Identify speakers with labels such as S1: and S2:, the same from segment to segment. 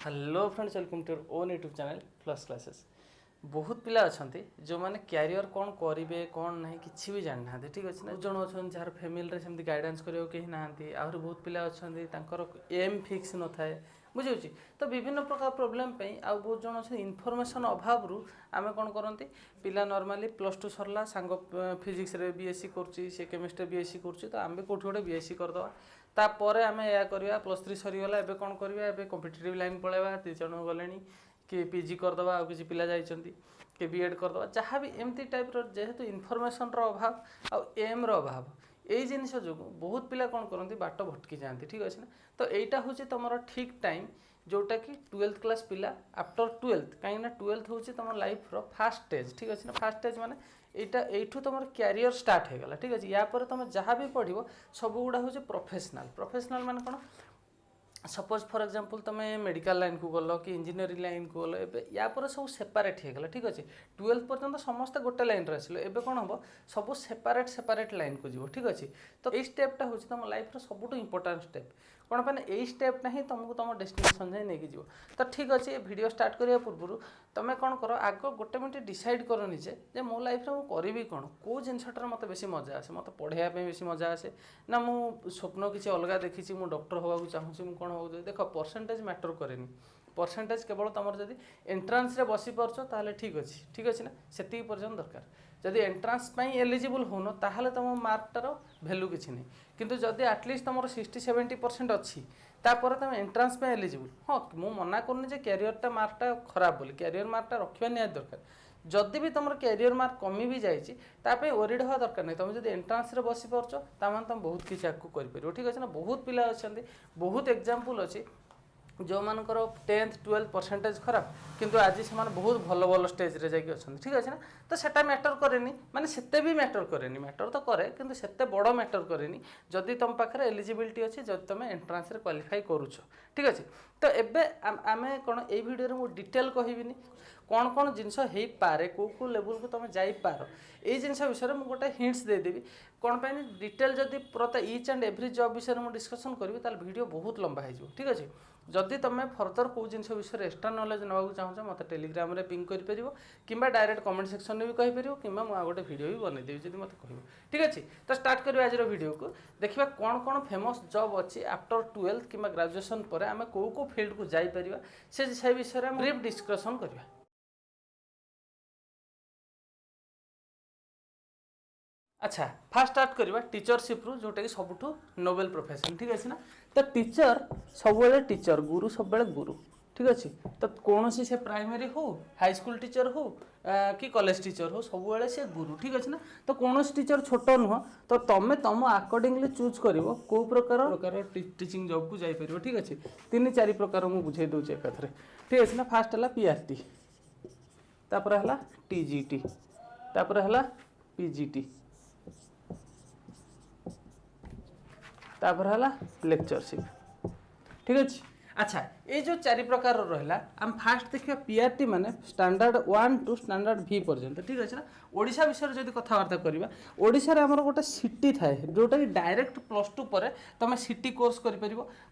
S1: Hello friends, welcome to your own YouTube channel plus classes. बहुत पिला अच्छा जो मैंने क्यारियर कौन करेंगे कौन ना कि भी जानी ना, ठीक अच्छे ना। बहुत जन अच्छा जार फैमिली सेमती गाइडेंस करेंगे कहीं ना, आहरी बहुत पिला अच्छा एम फिक्स न थाए, बुझे। तो विभिन्न प्रकार प्रोब्लेम आ बहुत जन अच्छे इनफर्मेशन अभाव आम कौन करती पिला नॉर्मली प्लस टू सरला सांग फिजिक्स रे बीएससी कर केमिस्ट्री बीएससी कर तो आम भी कौटी गोटे बीएससी करदे तापर आम या करवा प्लस थ्री सरीगला एवं कौन करवा एवं कॉम्पिटिटिव लाइन पलैया 3 जन गले कि पीजी करदे आ किसी पिला जाइछन्ति कि बीएड करदे जहाँ भी एमती टाइप जेहेतु इनफर्मेशन अभाव आ एम अभाव यही जिनिस जो बहुत पिला कौन करती बाट भटकी जाती, ठीक अच्छे ना। तो यहाँ हूँ तुम ठीक टाइम जोटा कि 12th क्लास पिला आफ्टर 12th कहीं 12th हूँ तुम लाइफ रो फास्ट स्टेज, ठीक अच्छे ना। फास्ट स्टेज माने एठू तुम क्यारियर स्टार्ट हो गला, ठीक अच्छे। या पर तुम जहाँ भी पढ़ो सब गुड़ा हूँ प्रोफेशनल प्रोफेशनल माने कौन सपोज फॉर एग्जांपल तुम मेडिकल लाइन को गल कि इंजीनियरिंग लाइन को गल ए या पर सब सेपारेट हो गला, ठीक अच्छे। 12th पर्यंत समस्त गोटे लाइन आसिल एवं कौन हम सब सेपारेट सेपारेट लाइन को जीव, ठीक अच्छे। तो ये स्टेपटा हूँ तुम लाइफ सबुठ इंपोर्टाट स्टेप कौन पे यही स्टेपटा ही तुमको तुम डेस्टिनेशन जाए नहीं जीव। तो ठीक अच्छे, ये वीडियो स्टार्ट करने पूर्व तुम कौन कर आग गोटे मिनट डिसाइड कर निजे मो लाइफ में करी कौन कौ जिनसटार मत बेसी मजा आसे, मत पढ़ाई बेसी मजा आसे ना मु स्वप्न किसी अलग देखी मु डॉक्टर होगा चाहूँगी मु कौन हो। देख परसेंटेज मैटर कैनि, परसेंटेज केवल तुम जब एंट्रांस रे बसी पार्छ ताहले ठीक अच्छे, ठीक अच्छे ना। से पर्यटन दरकार जदि एंट्रांस एलिजिबल होन ताहले तुम मार्कटार भैल्यू किसी नहीं, किंतु जदि आटलिस्ट तुम 60-70% अच्छी तापर तुम एंट्रांस एलिजिबल। हाँ मु मना करनी जे कैरियरटा मार्कटा खराब बोली, कैरियर मार्कटा रखा निहाती दरकार। जदि भी तुम कैरियर मार्क कमी भी जाए ओरिड हवा दरकार नहीं, तुम जब एंट्रांस बसी पार्छ तामान तुम बहुत किसी आगे कर, ठीक अच्छे ना। बहुत पिला अच्छा बहुत एग्जांपल अच्छी जो मानकर 10th 12th परसेंटेज खराब किंतु आज से बहुत भल भल स्टेज रे जाकि अच्छा, ठीक अच्छे ना। तो सेटा मैटर कैनि माने सेते भी मैटर कैनि, मैटर तो करे किंतु सेते बड़ मैटर कैनि जदि तुम पाखे एलिजिबिलिटी अच्छी जब तुम एंट्रांस रे क्वालिफाई करुछ, ठीक अच्छे। तो एबे आमे कौन ये वीडियो मु डिटेल कहबिनी कौन कौन जिनस हो पारे कौ लेवल को तुम जापार ये जिनस विषय में गोटे हिंट्स देदेवी कौन पे डिटेल जदि प्रत इच एंड एव्री जॉब विषय में डिस्कसन करी ताल वीडियो बहुत लंबा हो, ठीक अच्छे। जदि तुम फर्दर कौ जिन विषय एक्सट्रा नॉलेज नाक चाहूँ मत टेलीग्राम रे पिंग कर कि डायरेक्ट कमेंट सेक्शन में भी कहीपर कि मुझे गोटे वीडियो भी बनईदेवी जब मत कह, ठीक अच्छे। तो स्टार्ट करें आज वीडियो को देखा कौन कौन फेमस जॉब अच्छी आफ्टर 12th कि ग्रेजुएशन पर आम कौ कौ फील्ड को जापर से विषय में ब्रीफ डिस्कसन करवा। अच्छा फास्ट स्टार्ट करवा टीचरशिप रु जोटा कि सबुठ नोबेल प्रोफेशन, ठीक अच्छे ना। तो टीचर सब टीचर गुरु सब गुरु, ठीक अच्छे। तो कौन से प्राइमरी हो हाई स्कूल टीचर हो कि कॉलेज टीचर हो सब से गुरु, ठीक अच्छे ना। तो कौन टीचर छोट नुह, तो तुम तुम अकॉर्डिंगली चूज कर कौ प्रकार टीचिंग जॉब को जापर, ठीक अच्छे। 3-4 प्रकार मुझे बुझे दूचे एक, ठीक अच्छे ना। फास्ट है पीआरटी, तापर है टीजीटी, तापर है पीजीटी, तापर है लेक्चरशिप, ठीक अच्छे। अच्छा ये जो 4 प्रकार रहा आम फास्ट देखा पीआरटी माने स्टैंडर्ड 1 टू स्टैंडर्ड V पर्यंत, ठीक अच्छे ना। ओडिशा विषय जब कथबार्ता करवा ओडिशा रे हमर गोटे सिटी थाए जोटा कि डायरेक्ट +2 पर तुम सिटी कोर्स कर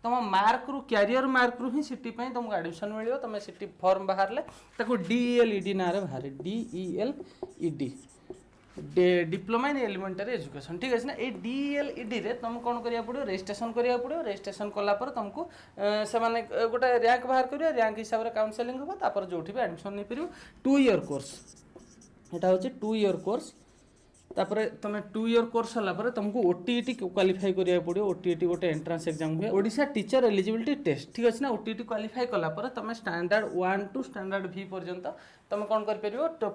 S1: तुम मार्क रु कैरियर मार्क रु ही सिटी तुमको एडमिशन मिल तुम सिटी फॉर्म बाहर DELED ना बाहर DELED diploma in elementary education, ठीक अच्छे ना। ये DELED रे तुम कौन करा पड़ो रजिस्ट्रेशन करा पड़ो, रजिस्ट्रेशन कलापर तुमको से माने गोटे रैंक बाहर कर रैंक हिसाब से काउंसेलिंग हम तापर जो भी एडमिशन नहीं पार 2 ईयर कोर्स यहाँ हूँ 2 ईयर कोर्स। तापर तुम 2 ईयर कोर्स है तुमको OTET क्वालिफाई करा पड़ो, OTET गोटे एंट्रांस एग्जाम हुए ओडिशा टीचर एलिजिबिलिटी टेस्ट, ठीक अच्छे ना। OTET क्वालिफाई कलापर तुम स्टैंडर्ड 1 टू स्टैंडर्ड V पर्यंत तुम कौन कर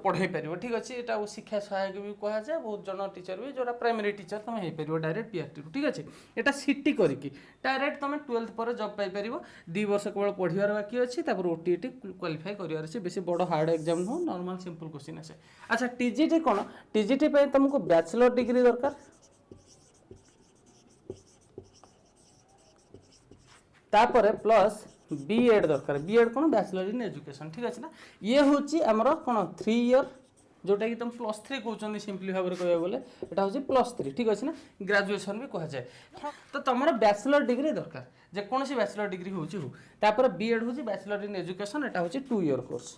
S1: पढ़े पार, ठीक अच्छे। यहाँ शिक्षा सहायक भी कह जाए बहुत जन टीचर भी जो प्राइमरी टीचर तुम हो पार डायरेक्ट पीआरटी, ठीक अच्छे। यहाँ सिटी करके डायरेक्ट तुम 12th पर जॉब पाइपर 2 वर्ष केवल पढ़ार बाकी अच्छी OTET क्वालिफाई करार अच्छे, बेसी बड़ हार्ड एग्जाम नुह नॉर्मल सिंपल क्वेश्चन आसे। अच्छा टीजीटी कौन टीजीटी तुमको बैचलर डिग्री दरकार, तापर प्लस बीएड दरकार, बीएड कौन बैचलर इन एजुकेशन, ठीक अच्छे ना। ये हूँ आमर कौन 3 ईयर जोटा कि तुम +3 कहते सिंपली भाव में कह गले एटा हूँ +3 ठीक अच्छे ना ग्राजुएसन भी कहुए तो तुम बैचलर डिग्री दरकार जेकोसी बैचलर डिग्री होपर बीएड हूँ बैचलर इन एजुकेशन एटा हूँ 2 ईयर कोर्स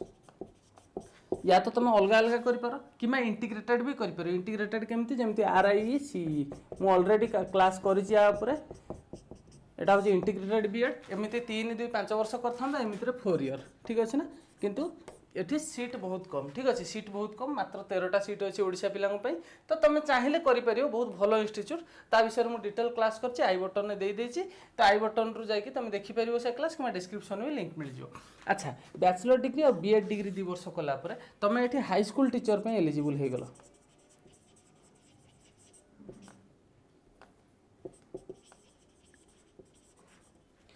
S1: या तो तुम अलग अलग कर कि इंटीग्रेटेड भी कर इंटीग्रेटेड केमती जमती RIE CE मु ऑलरेडी क्लास करी एटा हूँ इंटीग्रेटेड बीएड एमती 3-2-5 वर्ष करता एमती 4 ईयर ठीक अच्छे ना किंतु एठी सीट बहुत कम ठीक अच्छे सीट बहुत कम मात्र 13टा सीट अच्छी ओडिशा पिला तो तुम चाहिए कर बहुत भल इंस्टीट्यूट ता विषय में डिटेल क्लास कर आई बटन में दे देछि तो आई बटन रु जाकि तुम देखिपर से क्लास कि डिस्क्रिप्शन में लिंक मिल जाओ। अच्छा बैचलर डिग्री और बीएड डिग्री 2 वर्ष कलापर तुम ये हाई स्कूल टीचर पे एलिजिबल हो गल।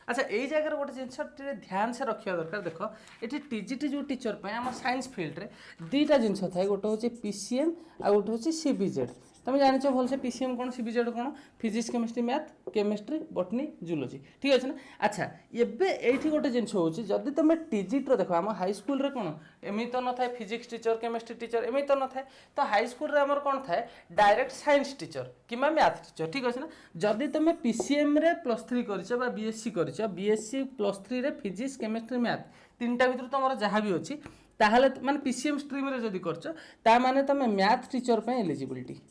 S1: अच्छा यही जगह गोटे जिनस ध्यान से रखा दरकार देख ये टीजीटी जो टीचर पे आम साइंस फील्ड रे 2टा जिनस थाए गोटे हूँ PCM आ गोटे हूँ CBZ तुम जान भल से PCM कौन CBZ कौन physics chemistry math chemistry botany zoology ठीक अच्छे ना। अच्छा एबे गोटे जिनस हूँ जदि तुम टीजीटी देख आम हाई स्कूल रे कौन एमती तो न था फिजिक्स टीचर केमिस्ट्री टीचर एमती तो न था तो हाई स्कूल रे आमर कौन था डायरेक्ट साइंस टीचर कि मैथ टीचर ठीक अच्छे ना। जदि तुम PCM रे +3 कर BSc कर BSc +3 रे फिजिक्स केमिस्ट्री मैथ 3टा भीतर तुम जहाँ भी अच्छी ताहले माने PCM स्ट्रीम रे जदि करछ ता माने तुम मैथ टीचर पे एलिजिबिलिटी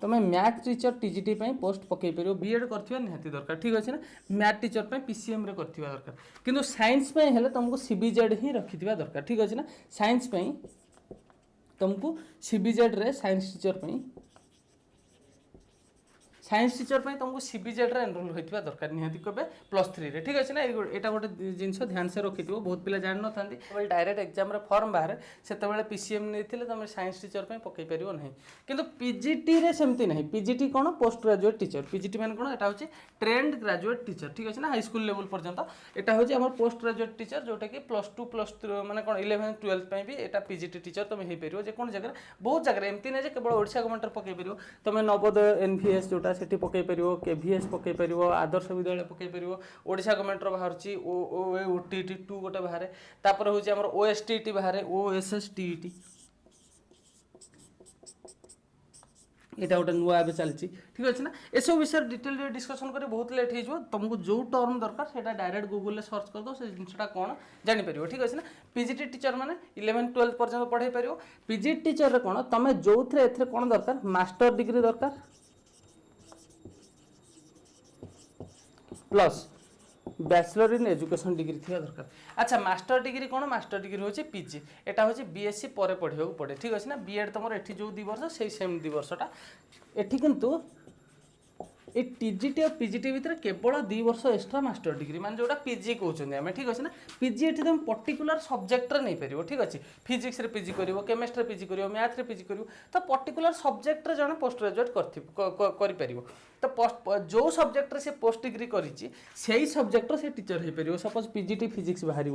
S1: तुम मैथ टीचर टीजीटी पोस्ट पकई पार बीएड कर निहाती दरकार ठीक अच्छे ना मैथ टीचर पे PCM रे करथिबा दरकार किंतु साइंस पे हेले तुमको CBZ ही रखिथिबा दरकार ठीक अच्छे ना। साइंस पे तुमको CBZ रे साइंस टीचर पे तुमको CBZ रे एनरोल होइथिबा दरकार निहाती कबे +3 रे ठीक अच्छे ना। एटा गोटे जिनस ध्यान से रखिथिबो बहुत पिला जान न थांती डायरेक्ट एग्जाम रे फॉर्म बाहर सेते बेले PCM नेथिले तुम साइंस टीचर पे पकई परिबो नहीं किंतु PGT रे सेमती नहीं PGT कोन पोस्ट ग्रेजुएट टीचर PGT मान कोन एटा होची ट्रेंड ग्रेजुएट टीचर ठीक अच्छे ना हाई स्कूल लेवल पर्यंत एटा होची हमर पोस्ट ग्रेजुएट टीचर जोटा कि +2 +3 माने कोन 11 12 पे भी एटा PGT टीचर तुम हे परिबो जे कोन जगह बहुत जगह एमती नै जे केवल ओडिशा गवर्नमेंट पकई परिबो तुम नवोदय NVS जोटा सेठी पकई परिबो KVS पकई परिबो आदर्श विद्यालय पकई परिबो ओडिशा गवर्नमेंट रो बाहरची OTT 2 गोटे बाहर तापर होची हमर OSTT बाहर OSSTET एटा गोटे नुआ ए चलती ठीक अच्छे ना। ये सब विषय डिटेल डिस्कसन कर बहुत लेट हो तुमको जो टर्म दरकार से डायरेक्ट गूगल सर्च कर दो से जिनसा कौन जापर ठीक अच्छे ना। PGT टीचर मैंने 11-12 पर्यटन पढ़ाई पार PGT टीचर कौन तुम जो थे कौन दरकार मास्टर डिग्री दरकार plus bachelor in education degree थी दरकार। अच्छा मास्टर डिग्री कौन मास्टर डिग्री हूँ PG एटा हूँ BSc पर पढ़ा पड़े ठीक अच्छे ना। बीएड तुम ये जो 2 वर्ष से सेम 2 वर्षटा एटी किंतु ये TGT और PGT भितर केवल 2 वर्ष एक्स्ट्रा मास्टर डिग्री मान जोटा PG कहते हैं ठीक अच्छे ना। PG ये तुम पर्टिकुलर सब्जेक्ट नहीं पार ठीक अच्छे फिजिक्स रे PG कर केमिस्ट्री PG कर मैथ रे PG कर तो पर्टिकुलर सब्जेक्ट रे जने पोस्ट ग्रेजुएट कर तो जो सब्जेक्ट रे से पोस्ट डिग्री करी से सब्जेक्ट से टीचर हो पार सपोज PGT फिजिक्स बाहर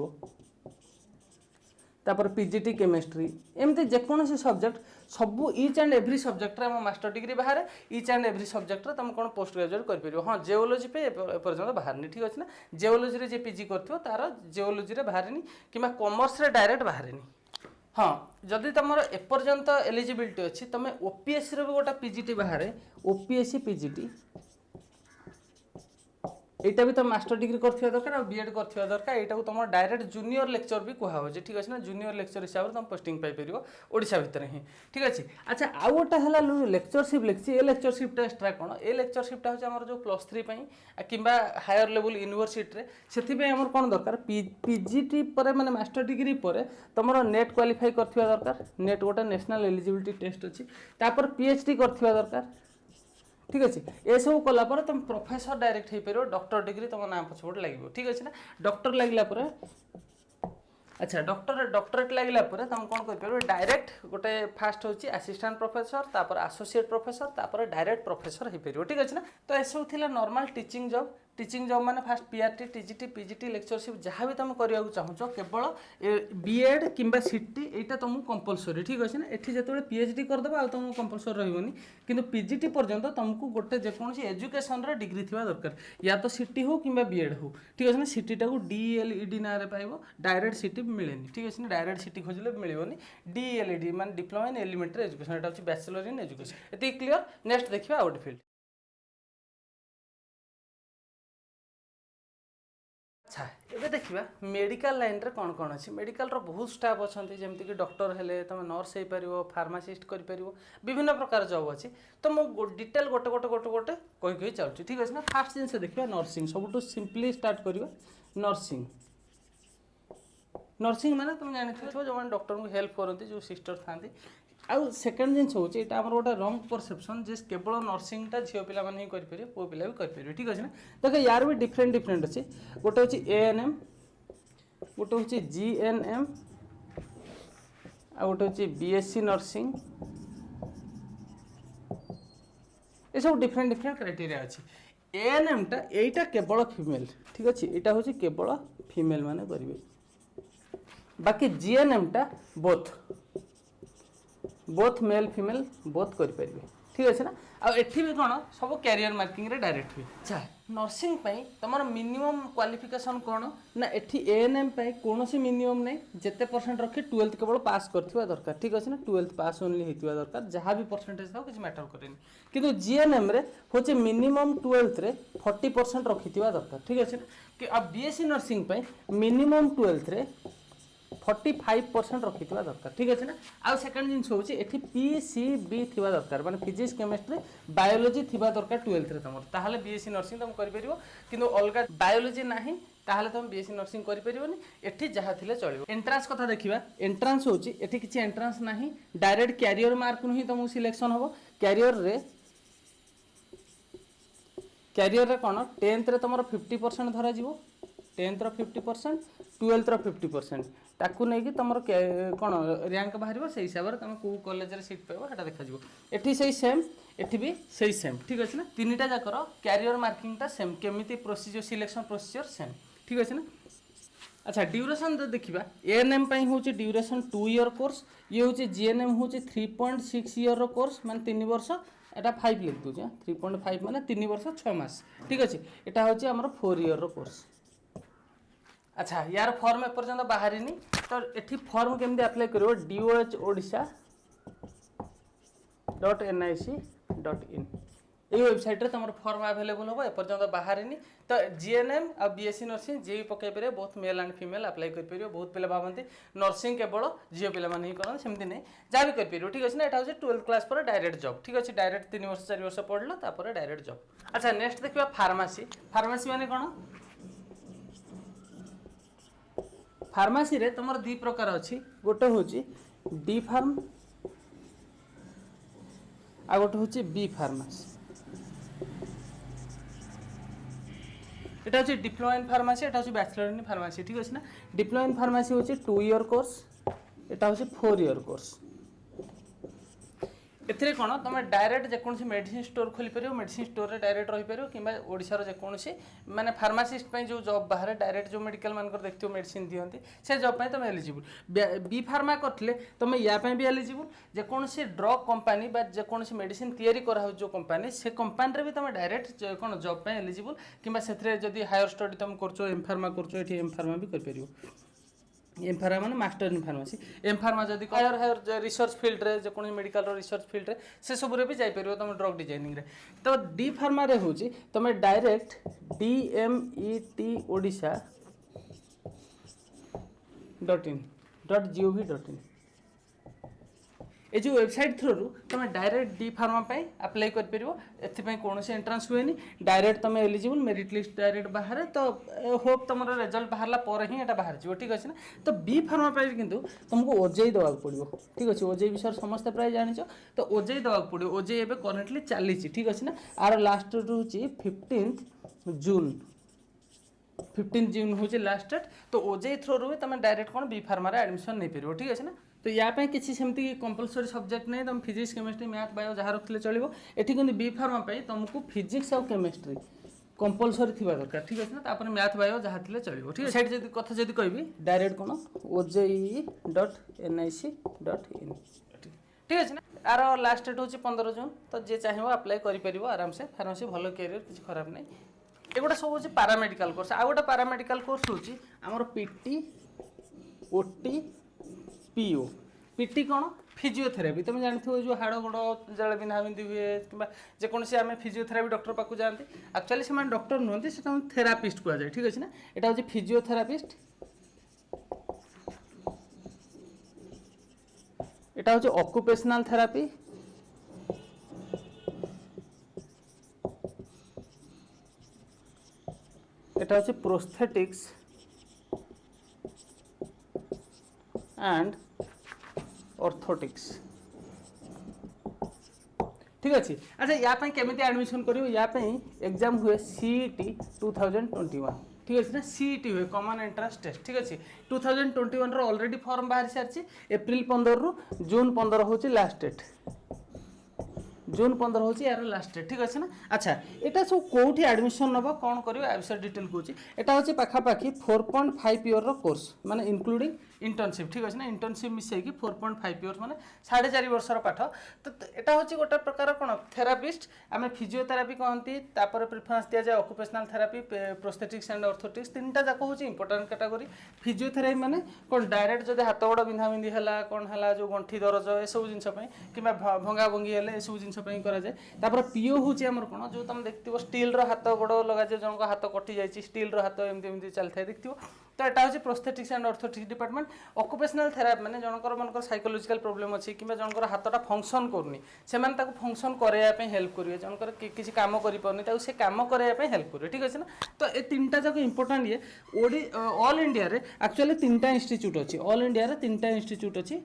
S1: तापर PGT केमिस्ट्री एमती जेकोसी सब्जेक्ट सबू इच एंड एव्री सब्जेक्ट रे मास्टर डिग्री बाहर इच एंड एव्री सब्जेक्ट रे तुम कौन पोस्ट ग्रेजुएट कर हाँ जियोलॉजी पे एपर्यंत बाहर नहीं ठीक अच्छे ना। जियोलॉजी रे जे PG कर तार जियोलॉजी रे बाहर नहीं कि कॉमर्स रे डायरेक्ट बाहर नहीं हाँ जदि तुम एपर्यंत एलिजिबिलिटी अच्छी तुम OPSC रे भी गोटे PGT बाहर OPSC PGT एटा भी तुम मास्टर डिग्री करथिबा दरकार और बीएड करथिबा दरकार एटा को तुम डायरेक्ट जूनियर लेक्चर भी कहा हो ठीक अच्छे ना। जूनियर लेक्चर हिसाब से तुम पोस्टिंग पाई परिबो ओडिशा भितर ही ठीक अच्छे। अच्छा आउ गोटा हला लेक्चरशिप लेक्ची ए लेक्चरशिप एक्स्ट्रा कौन ए लेक्चरशिप होचे हमर जो +3 पई किंबा हायर लेवल यूनिवर्सिटी रे सेथि पे हमर कोन दरकार PGT पर माने मास्टर डिग्री पर तुमरो नेट क्वालिफाई करथिबा दरकार नेट गोटा नेशनल एलिजिबिलिटी टेस्ट अछि तापर PhD करथिबा दरकार ठीक अच्छे। ये सब कलापर तुम प्रोफेसर डायरेक्ट हो पार डॉक्टर डिग्री तुम नाम पछपट लगे ठीक अच्छे ना। डॉक्टर लगला अच्छा डॉक्टरेट लगला तुम कौन कर डायरेक्ट गोटे फास्ट हूँ असिस्टेंट प्रोफेसर तापर एसोसिएट प्रोफेसर तापर डायरेक्ट प्रोफेसर हो पार ठीक अच्छे ना। तो यह सब normal teaching job teaching job माने first PRT TGT PGT lectureship जहाँ भी तुम करने चाहो केवल बीएड किंबा सीटी एटा तुमको कंपलसरी ठीक अच्छे ना एठी जो पीएचडी करदे आ तुमको कंपलसरी रही कि पीजीटी पर्यंत तुमको गोटे जेकोसी एजुकेशन डिग्री थी दरकार या तो सीटी हो कि बीएड हो ठीक अच्छे ना सीटीटा को डीएलईडी ना पाइब डायरेक्ट सीटी मिले ठीक अच्छे ना डायरेक्ट सीटी खोजिले मिलनी डीएलईडी मान डिप्लोमा इन एलिमेंटरी एजुकेशन एटा होची बैचलर इन एजुकेशन ये क्लियर नेक्स्ट देखिए आउट फील्ड अच्छा ये देखा मेडिकल लाइन रे कौन कौन अच्छी मेडिकल बहुत स्टाफ अच्छा जमीक डॉक्टर हेले तुम नर्स हो पार फार्मासीस्ट कर विभिन्न प्रकार जॉब अच्छी तो मुझे डिटेल गोटे गोटे गोटे गोटे कही चलुँ ठीक अच्छे ना फास्ट जिन देखा नर्सिंग सब सिंपली स्टार्ट करवा नर्सिंग नर्सिंग माने तुम जानी जो मैंने डॉक्टर को हेल्प करती जो सिस्टर था आउ सेकेंड जिन हूँ यहाँ आम गोटे रंग परसेप्शन जे केवल नर्सिंगटा झील पिला ही करेंगे पुओ पिला भी करेंगे ठीक अच्छे ना देख यार भी डिफरेंट डिफरेंट अच्छे गोटे हूँ एएनएम गोटे हूँ जीएनएम आ गोटे हूँ बीएससी नर्सिंग ये सब डिफरेंट डिफरेंट क्राइटेरिया अच्छी एएनएमटा यहीटा केवल फीमेल ठीक अच्छे यहाँ हूँ केवल फीमेल माने करेंगे बाकी जीएनएमटा बोथ मेल फीमेल बोथ करें ठीक अच्छे ना आ एठी भी कौन सब कैरियर मार्किंग रे डायरेक्ट हुए अच्छा नर्सिंग तुम मिनिमम क्वालिफिकेशन कौन ना एठी एएनएम कौन मिनिमम नहीं जिते परसेंट रखी 12th केवल पास करथिबा दरकार ठीक अच्छे ना 12th पास ओनली होइतिबा दरकार जहाँ भी परसेंटेज था किसी मैटर करेनि किंतु जीएनएम रे होचे मिनिमम 12th रे 40% रखिथिबा दरकार ठीक अच्छे ना कि अब बीएससी नर्सिंग मिनिमम 12th रे 45% रखी दरकार ठीक अच्छे ना आउ सेकेंड जिन हूँ ये पीसीबी थी दरकार माने फिजिक्स केमिस्ट्री बायोलोजी थी दरकार 12th रे तुम ताहले बीएससी नर्सिंग तुम कर किंतु अलग बायोलोजी नहीं ताहले तुम बीएससी नर्सिंग कर पारिबोनी एठी जहाँ थिले चलिबो एंट्रांस कथा देखिबा एंट्रांस होची एठी किछि एंट्रांस नहीं डायरेक्ट कैरियर मार्क नु ही तुमको सिलेक्शन होबो कैरियर रे कौन 10th रे तुम 50% धरा जीवो 10th रो 50% 12th रो 50% ताकू नहीं कि तुम कौन रैंक बाहर से हिसाब से तुम कौ कॉलेज रे सीट पाइबो सेटा देखा जिवो एठी सही सेम एठी भी सही सेम ठीक अच्छे ना तीनटा जाकर कैरियर मार्किंगटा सेम केमिति प्रोसीजर सिलेक्शन प्रोसीजर सेम ठीक अच्छे ना अच्छा ड्यूरेशन देखा एएनएम हूँ ड्यूरेशन 2 ईयर कोर्स ये हूँ जीएनएम हूँ 3.6 ईयर कोर्स मान 3 वर्ष एटा 5 लिख दूचे 3.5 माने 3 वर्ष 6 मास ठीक अच्छे यहाँ हूँ आमर 4 ईयर कोर्स अच्छा यार फॉर्म एपर्यंत बाहरी तो ये फॉर्म केमती अप्लाई करो doh.nic.in ये वेबसाइट रे तुम फॉर्म अवेलेबल होबो एपर्यंत बाहरी तो जीएनएम आ बीएससी नर्सिंग जे भी पकई पारे both male and female apply कर पारे बहुत पिला भावती नर्सिंग केवल झील पिला ही करते सेमती नहीं जहाँ भी कर ठीक अच्छे ना यहाँ हूँ 12th क्लास पर डायरेक्ट जॉब ठीक अच्छे डायरेक्ट 3 वर्ष 4 वर्ष पढ़ल तापर डायरेक्ट जॉब अच्छा नेक्स्ट देखिए फार्मासी फार्मासी माने कौन फार्मासी रे तुम 2 प्रकार अच्छी गोटे हूँ डी फार्म आ गोटे हूँ बी फार्मासी यहाँ हूँ डिप्लोमा इन फार्मासी यहाँ हूँ बैचलर इन फार्मासी ठीक अच्छे ना डिप्लोमा इन फार्मासी हूँ 2 ईयर कोर्स यहाँ हूँ 4 ईयर कोर्स एथिरे कौन तुम डायरेक्ट जेकोसी मेडिसिन स्टोर खोली पार मेडिसिन स्टोर रे डायरेक्ट रही पार कि ओडिशार जेकोसी माने फार्मासिस्ट जो जॉब बाहर डायरेक्ट जो मेडिकल मान देखते मेडिसिन दिखती से जॉब तुम एलिजिबल बी फार्मा करते तुम या भी एलिजिबल जेकोसी ड्रग कंपनी जेकोसी मेडिसिन तैयारी करा जो कंपनी से कंपनी भी तुम डायरेक्ट कौन जॉब एलिजिबल कि जदि हायर स्टडी तुम कर एम फार्मा कर एम फार्मा भी कर एम फार्मा माने master in pharmacy M pharma जदि हायर हायर रिसर्च फील्ड रे जो कोन मेडिकल रिसर्च फील्ड रे से सब रे भी जाई परियो तुम ड्रग डिजाइनिंग रे तो डी फार्मा रे होची तुम डायरेक्ट DMET.odisha.in ये जो वेबसाइट थ्रू तुम डायरेक्ट डी फार्मा अप्लाई कर पार एपाई कौन से एंट्रांस हुए डायरेक्ट तुम एलिजिबल मेरिट लिस्ट डायरेक्ट बाहर तो होप तुम रिजल्ट बाहर पर ही बाहर जी ठीक अच्छे ना तो बी फार्मा किंतु तुमको ओजेई देवा पड़ो ठीक अच्छे ओजेई विषय समस्त प्राय जान तो ओजेई देवा पड़ो ओजेई एवं करेन्टली चली ठीक अच्छे ना आर लास्ट हूँ 15 जून 15 जून हूँ लास्ट डेट तो ओजेई थ्रू तुम डायरेक्ट कौन बी फार्मा एडमिशन नहीं पार ठीक अच्छे ना तो या किसी सेमती कंपलसरी सब्जेक्ट नहीं तुम फिजिक्स केमिस्ट्री मैथ बायो जहाँ रखिले चलो ये कि बी फार्मा तुमको फिजिक्स और केमिस्ट्री कंपलसरी थिबा दरकार ठीक अछि ना तापर मैथ बायो जहा थिले चलिबो ठीक अछि सेट जदी कथा जदी कहबी डायरेक्ट कोन oje.nic.in ठीक अछि ना आरो लास्ट डेट होची 15 जून तो जे चाहिबो अप्लाई करि परिबो आराम से फार्मेसी भलो कैरियर किछ खराब नै एगोटा सब होची पैरामेडिकल कोर्स आ गोटा पैरामेडिकल कोर्स होची हमर पीटी ओटी पीओ पीटी कोन फिजियोथेरापी तुम जानथि जो हाड़ गोड़ जड़े बिना बिंदी हुए कि जेकोसी आम फिजियोथेरापी डॉक्टर पाक जाती एक्चुअली से डॉक्टर नुहति से थेरापिस्ट कह जाए ठीक अच्छे ना यहाँ हूँ फिजियोथेरापिस्ट यहाँ हूँ ऑक्युपेशनल थेरापी यहाँ हूँ प्रोस्थेटिक्स एंड ऑर्थोटिक्स ठीक अच्छे अच्छा या केमी एडमिशन करियो या एग्जाम हुए सीईटी 2021 ठीक अच्छे ना सीईटी हुए कॉमन एंट्रेंस टेस्ट ठीक अच्छे 2021 रो ऑलरेडी फॉर्म बाहर सारी एप्रिल 15 रु जून 15 हूँ लास्ट डेट जून 15 हूँ यार लास्ट डेट ठीक अच्छे ना अच्छा यहाँ सब कौटी एडमिशन नब कौन कर विषय डिटेल कहूँ यहाँ हूँ पाखापाखि 4.5 ईयर कोर्स माने इंक्लूडिंग इंटर्नशिप ठीक अच्छे ना इंटर्नशिप मिसेकी 4.5 ईयर्स माने 4.5 वर्षर पाठ तो यहाँ हूँ गोटे प्रकार कौन थेरापिस्ट आम फिजियोथेरापी कहती प्रिफरेन्स दि जाए occupational therapy prosthetics and orthotics तीनटा जाक हूँ इंपोर्टेंट कैटेगरी फिजियोथेरापी माने कौन डायरेक्ट जब हाथ गोड़ बिंधा बिंधी है कौन है जो गंठी दरज ए सब जिनपाई कि भंगा भंगी है सब जिन कराए पीओ हूँ आम कौन जो तुम देखो स्टील हाथ गोड़ लगा जन हाथ कटि जाए स्टील हाथ एमती चलता है देखो तो यहाँ हूँ prosthetics and orthotics department occupational therapy माने जनकर मनकर साइकोलॉजिकल प्रॉब्लम अच्छी कि जनकर हाथटा फंक्शन करनी से फंक्शन कराया हेल्प करेंगे जनकर किसी काम कर से कम कराया हेल्प करेंगे ठीक अच्छे ना तो ये तीनटा जाक इंपोर्टेंट ये ऑल इंडिया रे एक्चुअली तीनटा इंस्टीट्यूट अच्छी ऑल इंडिया रे तीनटा इंस्टीट्यूट अच्छी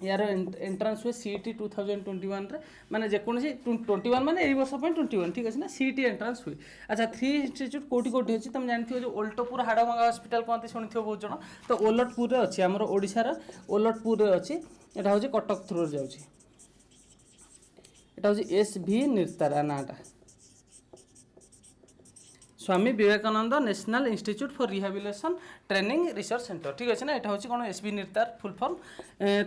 S1: यार एंट्रांस हुए सीईटी 2021 रे माने जेकोसी 21 माने एई वर्ष 21 ठीक अच्छे ना सीईटी एंट्रांस हुए अच्छा 3 इंस्टीट्यूट कोटी कोटी अच्छी तुम जानथि जो ओल्टपुर हाड़भंगा हॉस्पिटल कहते शुणी बहुत जन तो ओलटपुर रे अच्छी आमर ओडिशार ओलटपुर रे अच्छी यहाँ हूँ कटक थ्रू जाऊँगी यहाँ हूँ एसभी निर्तारा नाटा Swami Vivekananda national institute for rehabilitation training research centre ठीक अच्छे ना यहाँ हूँ कौन एसबी निर्तार फुल फॉर्म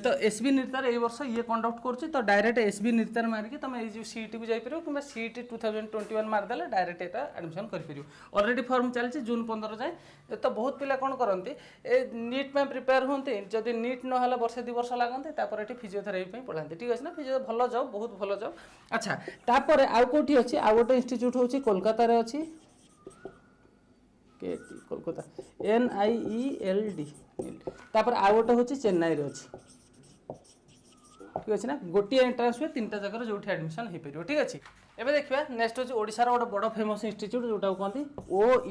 S1: तो एसबी निर्तार ये वर्ष ये कंडक्ट कर तो डायरेक्ट एसबी निर्तार मारिकी तुम ये सीईटी को जापर कि सीईटी 2021 मारदेले डायरेक्ट यहाँ एडमिशन कर ऑलरेडी फॉर्म चलती जून 15 जाए तो बहुत पिला कौन करती नीट में प्रिपेयर होती जदि नीट ना वर्षे 2 वर्ष लगते ये फिजियोथेरापी पढ़ाते ठीक अच्छे ना फिजियो भल जॉब बहुत भल जॉब अच्छा तापर आउ कौटी अच्छी आउ गोटे इंस्टीट्यूट हूँ कोलकाता अच्छी केटी कोलकाता NIELD तापर आउ गोटे हूँ चेन्नई अच्छी ठीक अच्छे ना गोटे एंट्रांस हुए तीनटा जगह जो एडमिशन हो पार ठीक अच्छे एबे देखिए नेक्स्ट हूँ ओडिशार गोटे बड़ फेमस इंस्टीट्यूट जोटा कहते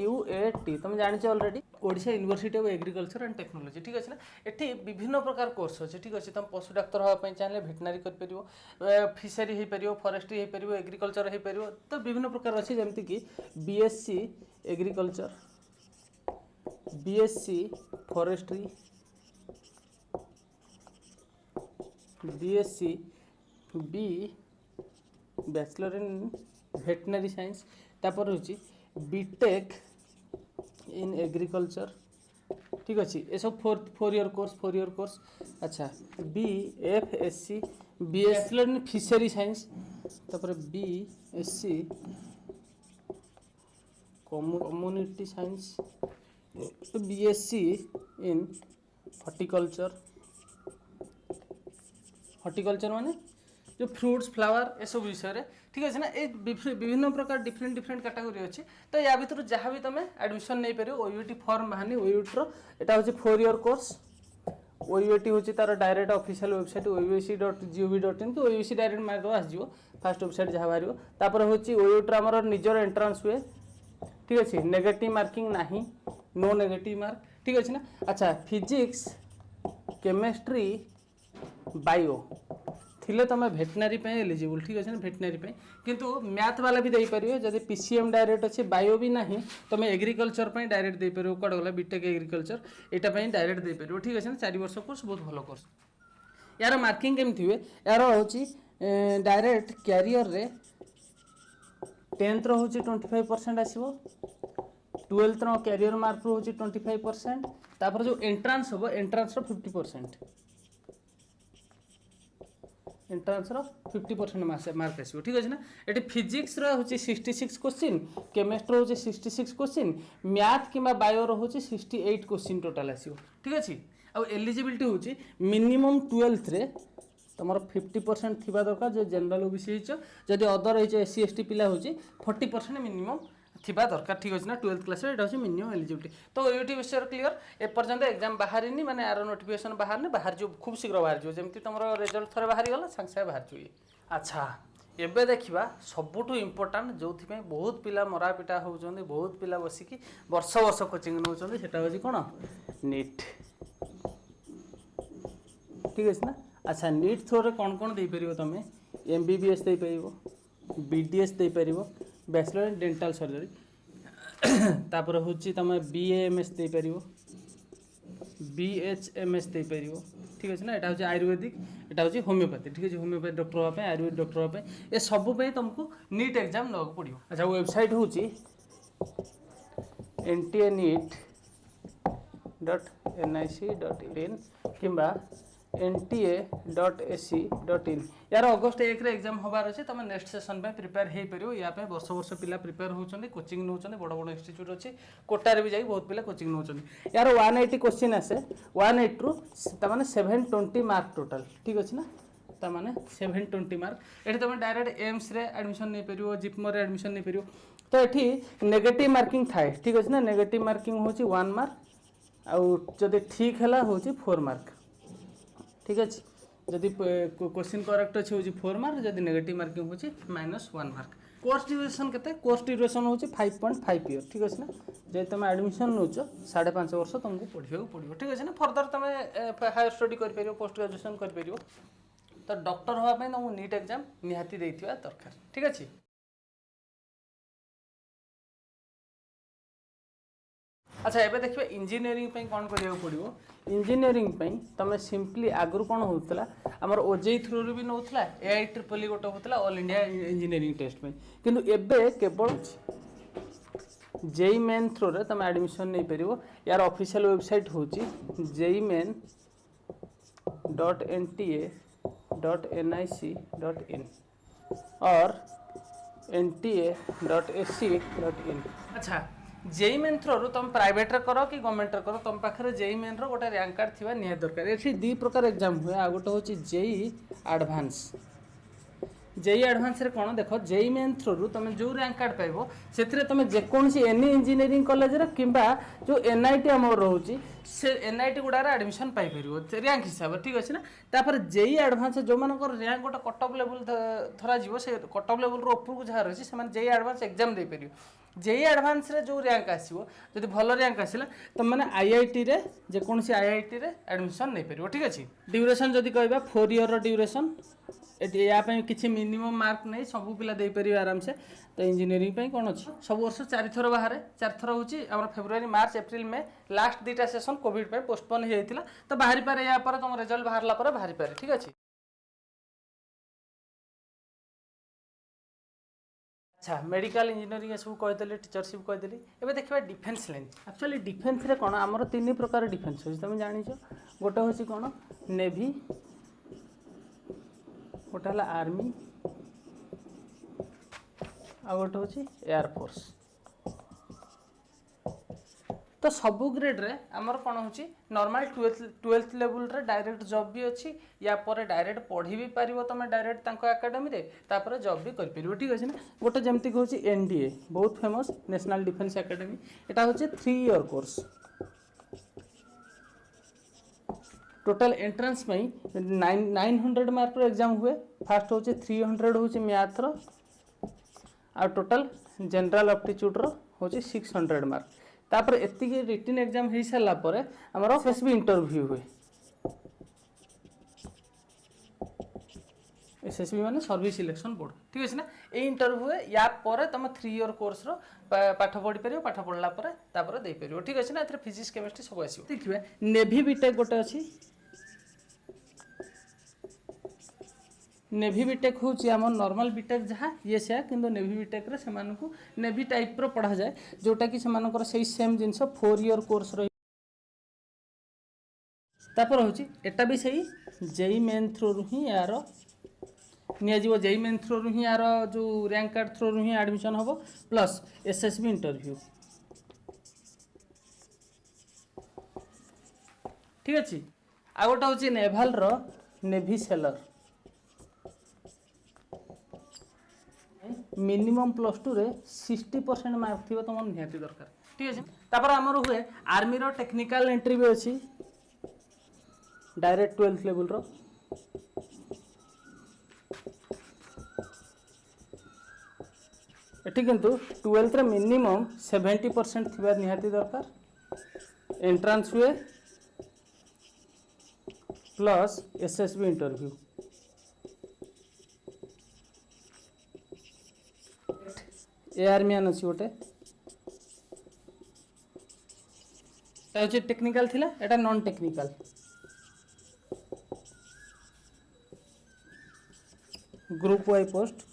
S1: OUAT तुम जानी already Odisha university of agriculture and technology ठीक अच्छे ना ये विभिन्न प्रकार कोर्स अच्छे ठीक अच्छे तुम पशु डाक्तर हाँपाई चाहिए भेटनारी कर फिशरी हो पार फरेस्ट्री हो पार एग्रीकल्चर हो पार तो विभिन्न प्रकार अच्छे जमीक BSc agriculture BSc forestry BSc B bachelor in veterinary science तापर हूँ बीटेक इन एग्रीकल्चर ठीक अच्छे ये सब 4 ईयर कोर्स अच्छा BFSc bachelor in fishery science तापर BSc कम्युनिटी साइंस BSc इन हॉर्टिकल्चर माने जो फ्रूट्स फ्लावर ये सब विषय ठीक अच्छे ना ये विभिन्न प्रकार डिफरेंट कैटेगरी अच्छी तो या भर जहाँ भी तुम एडमिशन नहीं पार OUAT फॉर्म बाहर OUAT यहाँ हूँ 4 ईयर कोर्स OUAT हूँ तार डायरेक्ट ऑफिशियल वेबसाइट oac.gov.in कि OAC डायरेक्ट मारिदेव आसो फास्ट वेबसाइट जहाँ बाहर तापर हूँ OUAT आमर निजर एंट्रांस हुए ठीक अच्छे नेगेटिव मार्किंग नहीं नो नेगेटिव मार्क ठीक अच्छे ना अच्छा फिजिक्स केमिस्ट्री बायो थिले तुम भेटनारी एलिजिबल ठीक अच्छे ना भेटनारी किंतु मैथ वाला भी देपर जब PCM डायरेक्ट अच्छे बायो भी ना तुम एग्रीकल्चर डायरेक्ट देपर कौटे गला बीटेक एग्रीकल्चर यहाँ डायरेक्ट देपर ठीक अच्छे ना 4 वर्ष कोर्स बहुत भल कोर्स यार मार्किंग केमती हुए यार हूँ डायरेक्ट क्यारियर रे 10th रो होची 25% आसीबो 12th रो कैरियर मार्क रो होची 25% तापर जो एंट्रांस होबो एंट्रांस रो 50% एंट्रांस रो 50% मार्क आसीबो ठीक अछि ना एटी फिजिक्स रो होची 66 क्वेश्चन केमिस्ट्री होची 66 क्वेश्चन मैथ किबा बायो रो होची 68 क्वेश्चन टोटल आसीबो ठीक अछि आ एलिजिबिलिटी होची मिनिमम 12th रे तुम 50% थिबा दरकार जो जनरल ओबीसी हिचो जदि अदर हिचो एससी एसटी पिला होची 40% मिनिमम थिबा दरकार ठीक अछि ना 12th क्लास रे एटा होची मिनिमम एलिजिबिलिटी तो यूटी विषय क्लियर ए पर्यंत एग्जाम बाहरिनी माने आरो नोटिफिकेशन बाहरने बाहर जो खूब शीघ्र बाहर जो जेमति तुमरो रिजल्ट थरे बाहरी गला संग से बाहर जो अच्छा एबे देखिबा सबुठु इंपोर्टेंट जोथि पे बहुत पिला मरा पिटा होउचंदी बहुत पिला बसिकी वर्ष वर्ष कोचिंग नउचंदी सेटा होची कोन नीट ठीक अछि ना अच्छा नीट थ्रो रे कौन कौन दे परिबो तमे एमबीबीएस दे परिबो बीडीएस दे परिबो बैचलर इन डेंटल सर्जरी तापर होची तमे बीएएमएस दे परिबो बीएचएमएस दे परिबो ठीक अछि ना एटा होची आयुर्वेदिक एटा होची होमियोपैथी ठीक अछि होमियोपैथी डॉक्टर होबे आयुर्वेदिक डॉक्टर होबे ए सब पे तुमको नीट एग्जाम न पड़ियो अच्छा वेबसाइट होची nta.nic.in किंबा nta.ac.in यार अगस्त 1 रे एग्जाम होबार अछि तमे नेक्स्ट सेशन पे प्रिपेयर हे परियो या पे वर्ष वर्ष पिला प्रिपेयर होउचंदी कोचिंग नउचंदी बड़ बड़ इंस्टीट्यूट अछि कोटा रे भी जाई बहुत पिला कोचिंग नउचंदी यार 180 क्वेश्चन आसे 180 रु त माने 720 मार्क टोटल ठीक अछि ना त माने 720 मार्क एठी तमे डायरेक्ट एम्स रे एडमिशन नै परियो जिपमर रे एडमिशन नै परियो तो एठी नेगेटिव मार्किंग थाए ठीक अछि ना नेगेटिव मार्किंग होची 1 मार्क आ जदि ठीक हला होची 4 मार्क ठीक अछि जदि क्वेश्चन करेक्ट अछि होची 4 मार्क जदि नेगेटिव मार्किंग होची -1 मार्क कोर्स ड्यूरेशन केते कोर्स ड्यूरेशन होची 5.5 ईयर ठीक अछि ना जे तमे एडमिशन नउचो 5.5 वर्ष तुमको पढियो पडियो ठीक अछि ना फर्दर तमे हायर स्टडी कर परियो पोस्ट ग्रेजुएशन कर परियो तो डॉक्टर होवा पे तुमको नीट एग्जाम निहाती देथिबा दरकार ठीक अछि अच्छा एबे देखिबे इंजीनियरिंग पे कोन करियो पडियो इंजीनियरिंग पे तमे सिंपली आगुर कोन होतला हमर ओजेई थ्रू रे भी नउतला एआई ट्रिपल गोटे होतला ऑल इंडिया इंजीनियरिंग टेस्ट पे किंतु एबे केवल जेई मेन थ्रू रे तमे एडमिशन नै परिबो यार ऑफिशियल वेबसाइट होची jeimain.nta.nic.in और nta.ac.in अच्छा जेई मेन थ्रो रो तुम प्राइवेट रे करो कि गवर्नमेंट रे करो तुम पाखरे जेई मेन रो गोटे रैंक कार्ड थिबा निया दरकार एठी दी प्रकार एग्जाम हुए आ गोटे होची जेई एडवांस जेई एडवांस रे कोन देखो जेई मेन थ्रो रो तुम जो रैंक कार्ड पाइबो सेथिरे तुम जे कोनसी एनी इंजीनियरिंग कॉलेज रे किबा जो एनआईटी हमर रहउची से एनआईटी गुडा रे एडमिशन पाइ परिबो रैंक हिसाब ठीक अछि ना तापर जेई एडवांस जो मानकर रैंक गोटे कट ऑफ लेवल धरा जीवो से कट ऑफ लेवल रो ऊपर को जहा रहछि से माने जेई एडवांस एग्जाम दे परिबो जेई एडवांस रे जो रैंक आसीबो जदि भलो रैंक आसिला त माने आईआईटी रे जे कोनसी आईआईटी रे एडमिशन नै परिबो ठीक अछि ड्यूरेशन जदि कहबा 4 ईयर रो ड्यूरेशन या पे किसी मिनिमम मार्क नहीं सब पिला दे परिबे आराम से तो इंजीनियरिंग पे कोन अछि सब वर्ष 4 थर बाहर 4 थर होची हमर फेब्रुवारी मार्च अप्रैल में लास्ट दीटा सेशन कोविड पे पोस्टपोन हो जाइतिला तो बाहरी पारे या पर तुम रिजल्ट बाहरला पर बाहरी पारे ठीक अछि अच्छा मेडिकल इंजीनियरिंग सब कह देली टीचरशिप कह देली एबे देखबा डिफेंस लाइन एक्चुअली डिफेंस रे कोन हमर तीन प्रकार डिफेंस होची तुम जानि छ गोटे होची कोन नेवी गोटे हला आर्मी आ गोटे होची एयरफोर्स तो सबु ग्रेड रे हमर कोन होची नॉर्मल 12th लेवल रे डायरेक्ट जॉब भी अछि या पर डायरेक्ट पढ़ी भी पारिबो तमे डायरेक्ट तांको एकेडमी रे तापर जॉब भी कर परिबो ठीक अछि ना गोटे जेमति होची एनडीए बहुत फेमस नेशनल डिफेंस एकेडमी एटा होची 3 ईयर कोर्स टोटल एंट्रेंस में 900 मार्क रो एग्जाम हुए फर्स्ट होची 300 होची मैथ रो आ टोटल जनरल एप्टीट्यूड रो होची 600 मार्क तापर एति के रिटन एग्जाम हे साला पर हमर एसएसबी इंटरव्यू हुए एसएसबी माने सर्विस सिलेक्शन बोर्ड ठीक अछि ना ए इंटरव्यू या पर तुम 3 ईयर कोर्स रो पाठ पढ़ी परियो पाठ पढ़ला पर तापर दे परियो ठीक अछि ना एथरे फिजिक्स केमिस्ट्री सब आसीबो देखिबे नेवी बीटेक गोटे अछि नेभी बीटेक हूँ आम नॉर्मल बीटेक जहाँ ये से किंतु नेभी बीटेक रे सेमानकु नेभी टाइप रो पढ़ा जाए जोटा कि सेमानकर सही सेम जिनस 4 ईयर कोर्स रही तापर हूँ एटा भी सही जेई मेन थ्रू ही यार नियाजिव जेई मेन थ्रू ही यार जो रैंक कार्ड थ्रू ही एडमिशन हम प्लस एसएसबी इंटरव्यू ठीक अच्छे आ गोटे हूँ नेभाल रो नेभी सेलर मिनिमम +2 रे 60% मार्क थी तुम निहाती दरकार ठीक है तापर आमर हुए आर्मी रो टेक्निकल एंट्री भी अच्छी डायरेक्ट 12th लेवल रो एटी किंतु 12th रे मिनिमम 70% थिबा निहाती दरकार एंट्रांस हुए plus SSB interview airman अच्छी गोटे टेक्निकल थिला एटा non technical group Y post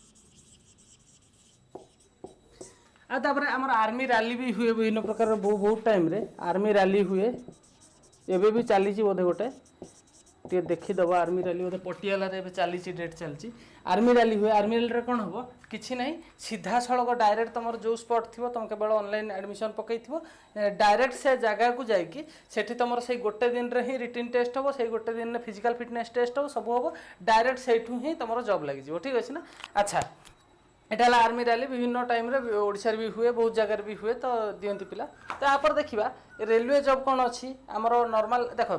S1: आपर आम आर्मी रैली भी हुए विभिन्न प्रकार बहुत टाइम रे आर्मी रैली हुए एबे भी चली बोधे गोटे टे देखीदब आर्मी रैली बोधे पटियाला रे चली डेट चलती आर्मी रैली हुए आर्मी रैली कौन हम किसी ना सीधा सड़क डायरेक्ट तुम जो स्पॉट थी तुम केवल ऑनलाइन एडमिशन पकई डायरेक्ट से जगह को जाकि सेठी तुम से गोटे दिन रे ही रिटन टेस्ट हम से गोटे दिन फिजिकल फिटनेस टेस्ट हम सब हम डायरेक्ट से ही तुम जॉब लगी ठीक अच्छे ना अच्छा एटा आर्मी रैली विभिन्न टाइम रे ओडिशा भी हुए बहुत जगह भी हुए तो दियंती पिला तो यापर देखा रेलवे जॉब कौन अच्छी आमर नॉर्मल देख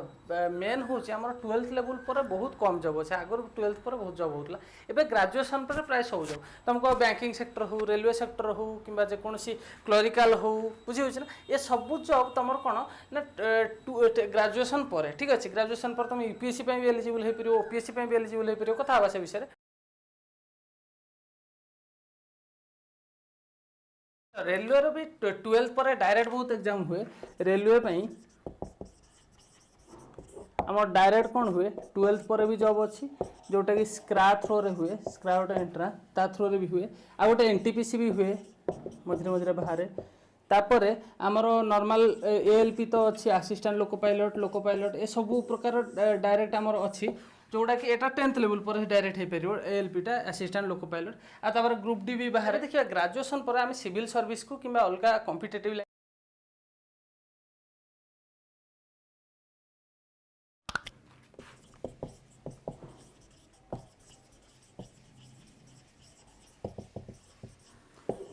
S1: मेन हूँ आम 12th लेवल पर बहुत कम जॉब अच्छे आगुरी 12th पर बहुत जॉब होता है ग्रेजुएशन पर प्राय सब जॉब तुमको बैंकिंग सेक्टर हो रेलवे सेक्टर हो कि जेकोसी क्लरिकाल हो बुझे ना ये सब जॉब तुम कौन ना ग्रेजुएशन पर ठीक अच्छे ग्रेजुएशन पर तुम यूपीएससी भी एलिजिबल हो पार ओपीएससी भी एलिजिबल हो पार कथा से विषय रेलवे रो भी 12th पर डायरेक्ट बहुत एग्जाम हुए रेलवे आम डायरेक्ट कौन हुए 12th पर भी जॉब अच्छी जोटा कि स्क्रा थ्रो रे हुए स्क्रा गोटे एंट्रा ता थ्रो रे भी हुए आ गोटे एनटीपीसी भी हुए मझे मझे बाहर तापर आमर नॉर्मल एएलपी तो अच्छी असिस्टेंट लोको पायलट ए सब प्रकार डायरेक्ट आमर अच्छी जोटा कि एटा 10th लेवल पर डायरेक्ट हो पार एएलपीटा असिस्टेंट लोको पायलट आपर ग्रुप डी भी बाहर देखिए ग्रेजुएशन पर आम सिविल सर्विस को कि अलग कॉम्पिटिटिव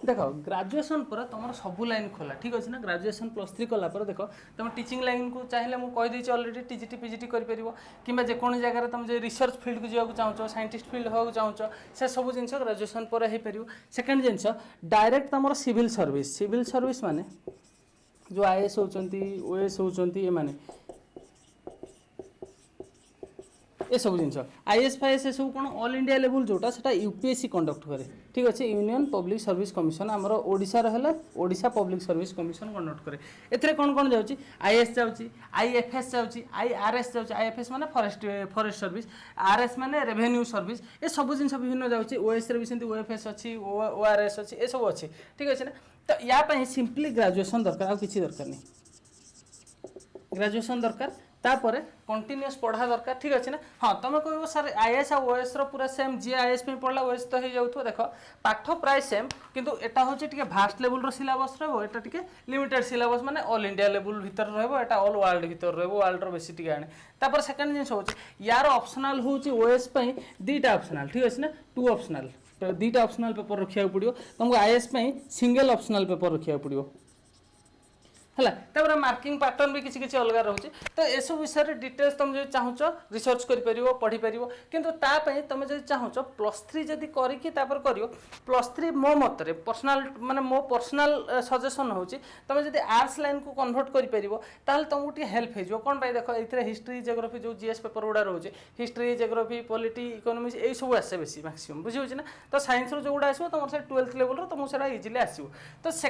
S1: देख ग्रेजुएशन पर तुम सब लाइन खोला ठीक अच्छे ना ग्रेजुएशन +3 कलापर देख तुम टीचिंग लाइन को चाहिए मुझे कहीदे अलरेडी टीजीटी पीजीटी कर कि जेको जगह तुम रिसर्च फील्ड को जावाक चाहो साइंटिस्ट फील्ड होगा चाहो से सब जिन ग्रेजुएशन पर हो पार सेकेंड जिन डायरेक्ट तुम सिविल सर्विस माने जो आईएएस होती ओएस होती एमाने ये सब जिन आईएएस फाईएएस ये सब कौन ऑल इंडिया लेवल जोटा से यूपीएससी कंडक्ट करे ठीक अच्छे यूनियन पब्लिक सर्विस कमिशन आमर ओडिशा रहा Odisha public service commission conduct करे एथरे कौन कौन जाऊँगी आईएएस जाऊँगी आईएफएस जाऊँगी आईआरएस जाऊँगी आईएफएस माने फॉरेस्ट सर्विस आरएस माने रेवेन्यू सर्विस ये सब जिन विभिन्न जाऊँगी ओएस भी सेमती ओएफएस अच्छी ओआरएस अच्छी ये सब अच्छी ठीक अच्छे ना तो या सिंपली ग्रेजुएशन दरकार आ किसी दरकार नहीं ग्रेजुएशन दरकार तापर कंटिन्यूअस पढ़ा दरकार ठीक अच्छे ना हाँ तुम कह सर आईएएस और ओएस पूरा सेम जी आईएएस पढ़ला ओएस तो हो जाऊ देख पाठ प्राय सेम किंतु एटा हूँ टे भास्ट लेवल सिलेबस रहा टे लिमिटेड सिलेबस माने ऑल इंडिया लेवल भितर रहा ऑल वर्ल्ड भितर रहा वर्ल्ड बेसी टे आने तापर सेकेंड जिन हो यार ऑप्शनल हूँ ओएस दुईटा ऑप्शनल ठीक अच्छे ना 2 ऑप्शनल दुईटा ऑप्शनल पेपर रखा पड़ो तुमको आईएएस सिंगल ऑप्शनल पेपर रखा पड़ो है मार्किंग पैटर्न भी किसी अलग रोचे तो ये सब विषय में डिटेल्स तुम जो चाहो रिसर्च कर पढ़ी पार किंतु तुम जो चाहो +3 जदि कर +3 मो मत पर्सनाल माने मो पर्सनाल सजेसन हो तुम जब आर्ट्स लाइन को कन्वर्ट कर तुमको हेल्प हो कौन देख ये हिस्ट्री जियोग्राफी जो जीएस पेपर गुड़ा रोचे हिस्ट्री जियोग्राफी पॉलिटी इकोनॉमिक्स यही सब आसे बेसी मैक्सिमम बुझे ना तो साइंस जो गुड़ा आसो तुम से 12th लेवल तुमको से इजिली आसो तो से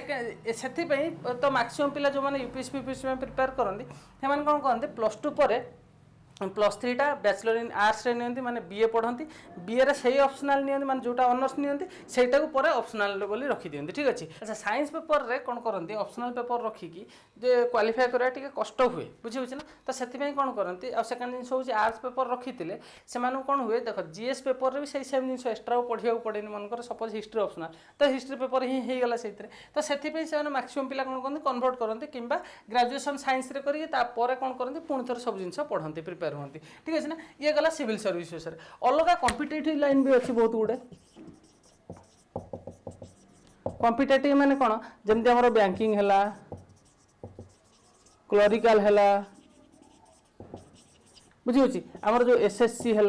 S1: तो मैक्सिमम पिला जो मैंने यूपीएससी में प्रिपेयर करती से कौन कहते +2 पर +3 बैचलर इन आर्ट्स रे नियंती माने बीए पढ़ती बीए रे सही ऑप्शनल नियंती माने जोटा ऑनर्स नियंती सेटा को परे ऑप्शनल बोली रखी दियंती ठीक अछि। अच्छा साइंस पेपर रे कोन करंती ऑप्शनल पेपर रखी की जे क्वालिफाई करा टिके कष्ट हुए बुझि होछि ना तो सेति पई कोन करंती आ सेकंड जिंस होछि आर्ट्स पेपर रखितिले से मानु कोन हुए देखो जीएस पेपर रे भी सही सेम जिंस एक्स्ट्रा पढिया पड़ेनी मन कर सपोज हिस्ट्री ऑप्शनल तो हिस्ट्री पेपर ही गला सेतिरे तो सेति पई से मैक्सिमम पिला कोन करंती कन्वर्ट करंती किंबा ग्रेजुएशन साइंस रे करी ता परे कोन करंती पुणी थोर सब जिंस पढंती प्रिपेयर होती ठीक है ना। ये गला सिविल सर्विस विषय अलग कॉम्पिटिटिव लाइन भी अच्छी बहुत गुड़े कॉम्पिटिटिव माने कौन जमती हमर बैंकिंग हैला क्लरिकल हैला बुझी आमर जो एसएससी है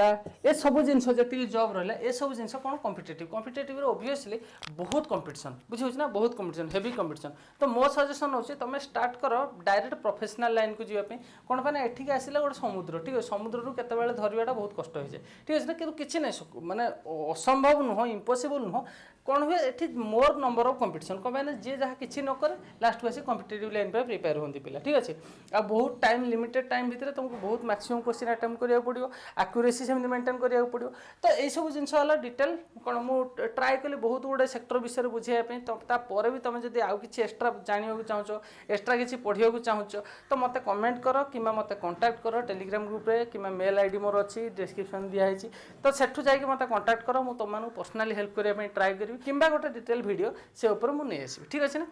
S1: ये सब जिनस जी जॉब रहा ये सब जिन कौन कॉम्पिटिटिव ओब्वियसली बहुत कंपटीशन बुझी ना बहुत कंपटीशन हेवी कंपटीशन तो मो सजेशन होची तुम स्टार्ट कर डायरेक्ट प्रोफेशनल लाइन को जीवाई कौन पाने एठिक आसिला गोटे समुद्र ठीक है समुद्र केतबेले धरवाटा बहुत कष्ट हो जाए ठीक है कि किसी ना माने असंभव नुह इम्पॉसिबल नुह कौन हुए ये मोर नंबर ऑफ कंपटीशन कौन पाने जी जहाँ किसी न करे लास्ट को आसी कॉम्पिटिटिव लाइन पर प्रिपेयर होती पिला ठीक अच्छे आ बहुत टाइम लिमिटेड टाइम भितर तुमको बहुत मैक्सिमम क्वेश्चन अटेम्प्ट करिया पड़ो एक्यूरेसी सेमती मेंटेन करिया पड़ो तो यही सब जिनस डिटेल कौन मुझे ट्राए कली बहुत गुड़े सेक्टर विषय बुझाई तापर भी तुम जब आउ कि एक्सट्रा जानवा चाहो एक्सट्रा किसी पढ़ा चाहो तो मत कमेंट कर कि मत कांटेक्ट कर टेलीग्राम ग्रुप रे कि मेल आईडी मोर अच्छी डिस्क्रिप्शन दिखाई तो सेठू जाकि मत कांटेक्ट कर मुझे तुम पर्सनाली हेल्प करने ट्राए करी किंबा गोटे डिटेल वीडियो से ऊपर मुझे नहीं आसबि ठीक अच्छे ना।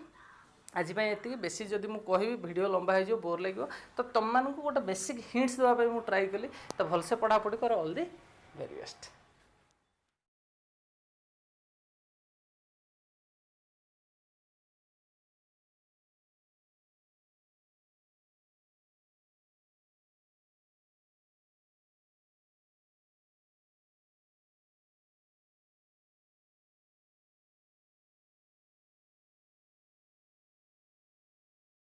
S1: आज ये बेसी जदि मुझे कहि वीडियो लंबा हो बोर लगे तो तुम मानक गोटे बेसिक हिंट्स देवाई मुझे ट्राए कली तो भलसे पढ़ापढ़ी कर ऑल दी वेरी बेस्ट।